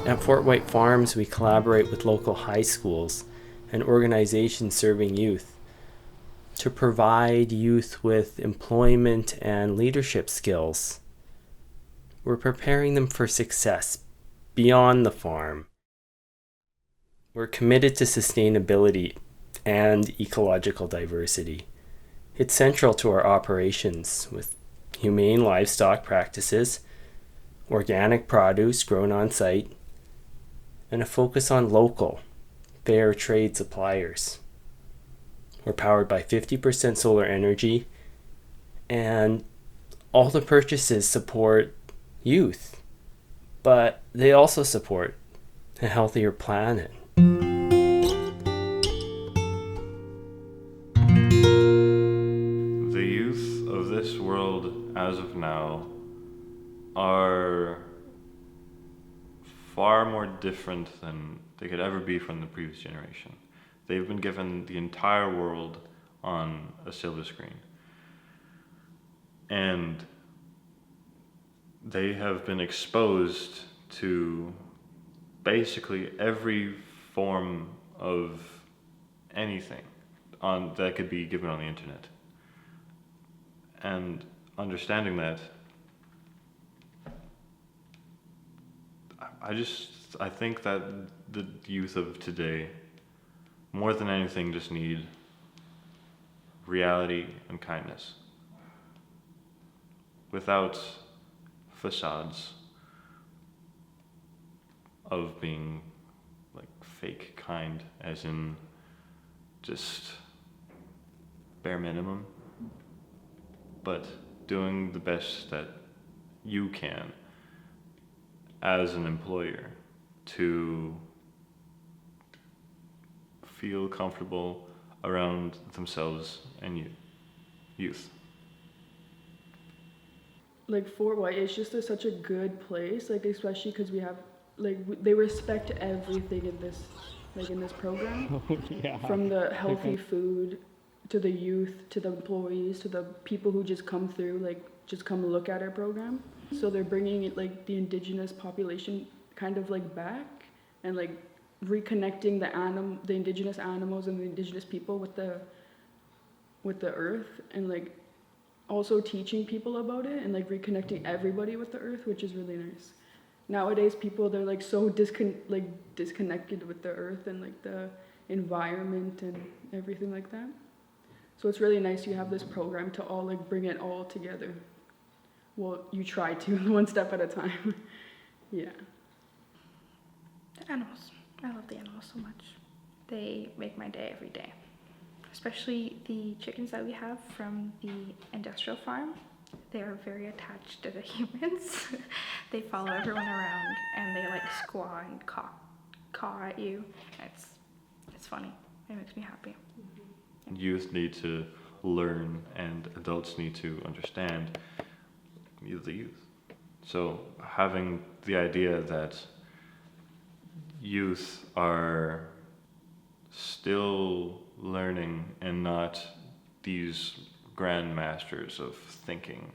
At FortWhyte Farms, we collaborate with local high schools and organizations serving youth to provide youth with employment and leadership skills. We're preparing them for success beyond the farm. We're committed to sustainability and ecological diversity. It's central to our operations with humane livestock practices, organic produce grown on site, and a focus on local, fair trade suppliers. We're powered by 50% solar energy, and all the purchases support youth, but they also support a healthier planet. The youth of this world, as of now, are far more different than they could ever be from the previous generation. They've been given the entire world on a silver screen. And they have been exposed to basically every form of anything that could be given on the internet. And understanding that, I think that the youth of today, more than anything, just need reality and kindness. Without facades of being like fake kind, as in just bare minimum, but doing the best that you can as an employer to feel comfortable around themselves and youth. Like FortWhyte is just such a good place, like especially because we have they respect everything in this program. Yeah. From the healthy food to the youth to the employees to the people who just come through, just come look at our program. So they're bringing it the indigenous population kind of back and reconnecting the indigenous animals and the indigenous people with the earth, and also teaching people about it and reconnecting everybody with the earth, which is really nice. Nowadays people, they're so disconnected with the earth and the environment and everything like that. So it's really nice you have this program to all bring it all together. Well, you try to, one step at a time. Yeah. The animals. I love the animals so much. They make my day every day. Especially the chickens that we have from the industrial farm. They are very attached to the humans. They follow everyone around and they squaw and caw at you. It's funny. It makes me happy. Youth need to learn and adults need to understand the youth. So having the idea that youth are still learning and not these grand masters of thinking,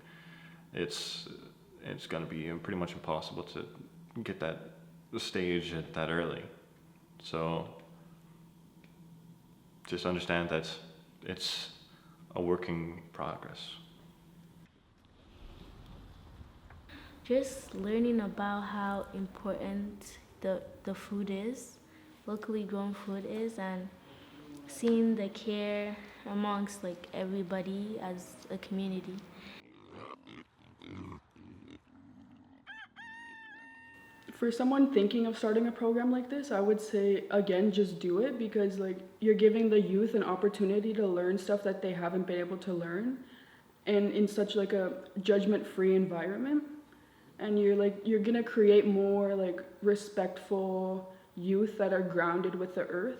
it's going to be pretty much impossible to get that stage at that early. So just understand that it's a working progress. Just learning about how important the food is, locally grown food is, and seeing the care amongst everybody as a community. For someone thinking of starting a program like this, I would say, again, just do it, because you're giving the youth an opportunity to learn stuff that they haven't been able to learn, and in such a judgment-free environment. And you're gonna create more respectful youth that are grounded with the earth.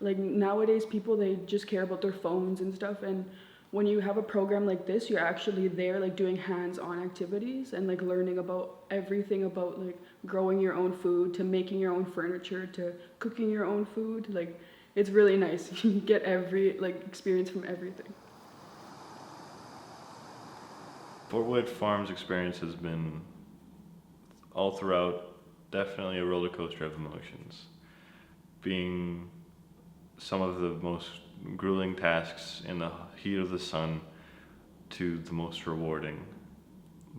Nowadays people, they just care about their phones and stuff, and when you have a program like this, you're actually there doing hands-on activities and learning about everything about growing your own food to making your own furniture to cooking your own food. It's really nice. You get every experience from everything. FortWhyte Farms experience has been all throughout, definitely a roller coaster of emotions. Being some of the most grueling tasks in the heat of the sun to the most rewarding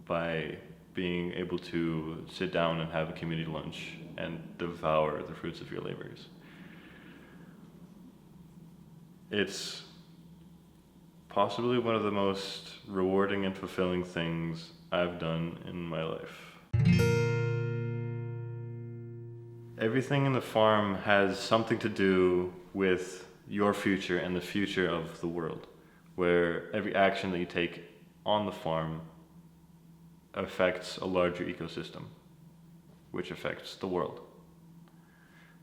by being able to sit down and have a community lunch and devour the fruits of your labors. It's possibly one of the most rewarding and fulfilling things I've done in my life. Everything in the farm has something to do with your future and the future of the world, where every action that you take on the farm affects a larger ecosystem, which affects the world.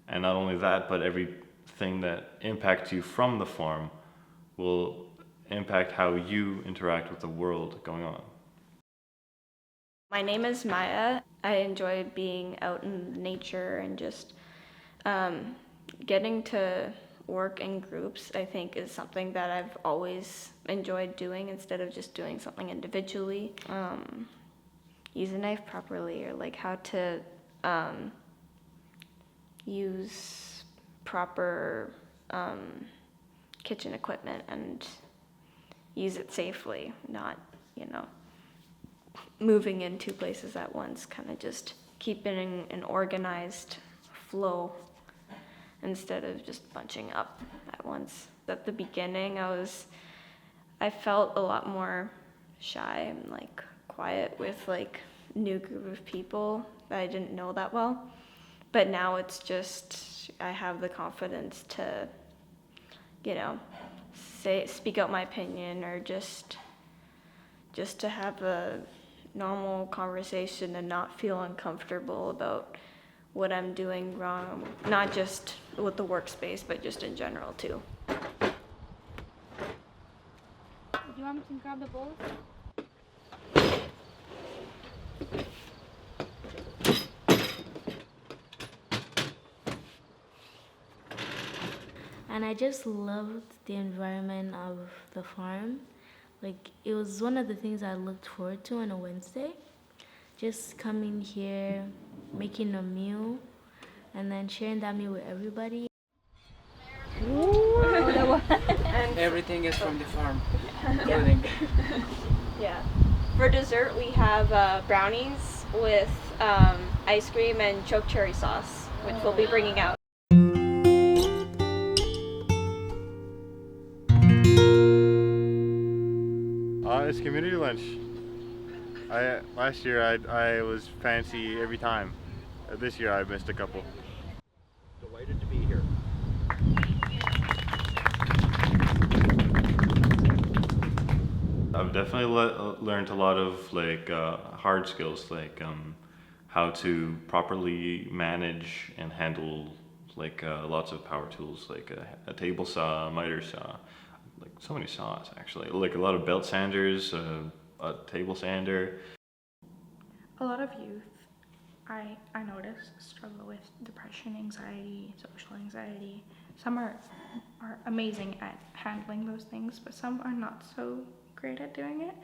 And not only that, but everything that impacts you from the farm will impact how you interact with the world going on. My name is Maya. I enjoy being out in nature and just getting to work in groups, I think, is something that I've always enjoyed doing instead of just doing something individually. Use a knife properly, or like how to use proper kitchen equipment and use it safely, not, moving in two places at once, kind of just keeping an organized flow instead of just bunching up at once. At the beginning, I felt a lot more shy and like quiet with like new group of people that I didn't know that well. But now it's just, I have the confidence to, speak out my opinion, or just to have a normal conversation and not feel uncomfortable about what I'm doing wrong, not just with the workspace, but just in general too. Do you want me to grab the bowls? And I just loved the environment of the farm. Like, it was one of the things I looked forward to on a Wednesday. Just coming here, making a meal, and then sharing that meal with everybody. Everything is from the farm. Clothing. Yeah. For dessert, we have brownies with ice cream and choke cherry sauce, which we'll be bringing out. It's community lunch. Last year I was fancy every time. This year I missed a couple. Delighted to be here. I've definitely learned a lot of hard skills, like how to properly manage and handle lots of power tools, like a table saw, a miter saw, like so many saws actually, like a lot of belt sanders, a table sander. A lot of youth, I notice, struggle with depression, anxiety, social anxiety. Some are amazing at handling those things, but some are not so great at doing it,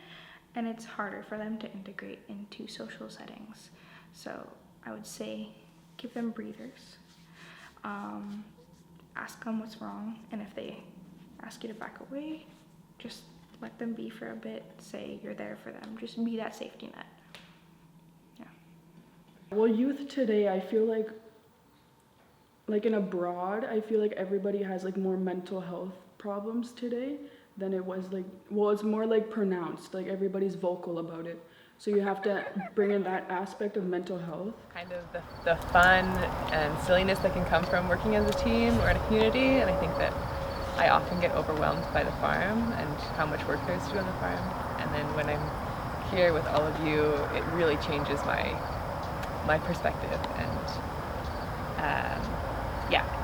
and it's harder for them to integrate into social settings. So I would say give them breathers, ask them what's wrong, and if they ask you to back away, just let them be for a bit, say you're there for them, just be that safety net. Well, youth today, I feel like in abroad, I feel like everybody has like more mental health problems today than it was it's more like pronounced, like everybody's vocal about it. So you have to bring in that aspect of mental health. Kind of the fun and silliness that can come from working as a team or in a community, and I think that I often get overwhelmed by the farm and how much work there's to do on the farm. And then when I'm here with all of you, it really changes my perspective, and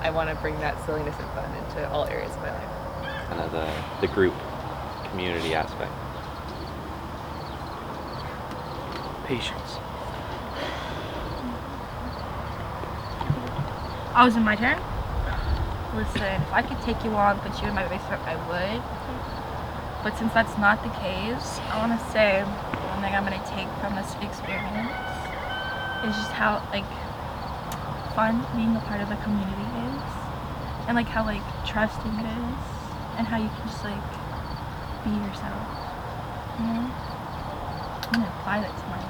I want to bring that silliness and fun into all areas of my life. Kind of the group community aspect. Patience. Oh, is it my turn? Listen, if I could take you on, put you in my basement, I would. But since that's not the case, I want to say one thing I'm going to take from this experience is just how like fun being a part of a community is, and like how like trusting it is, and how you can just like be yourself. You know, I'm gonna apply that to my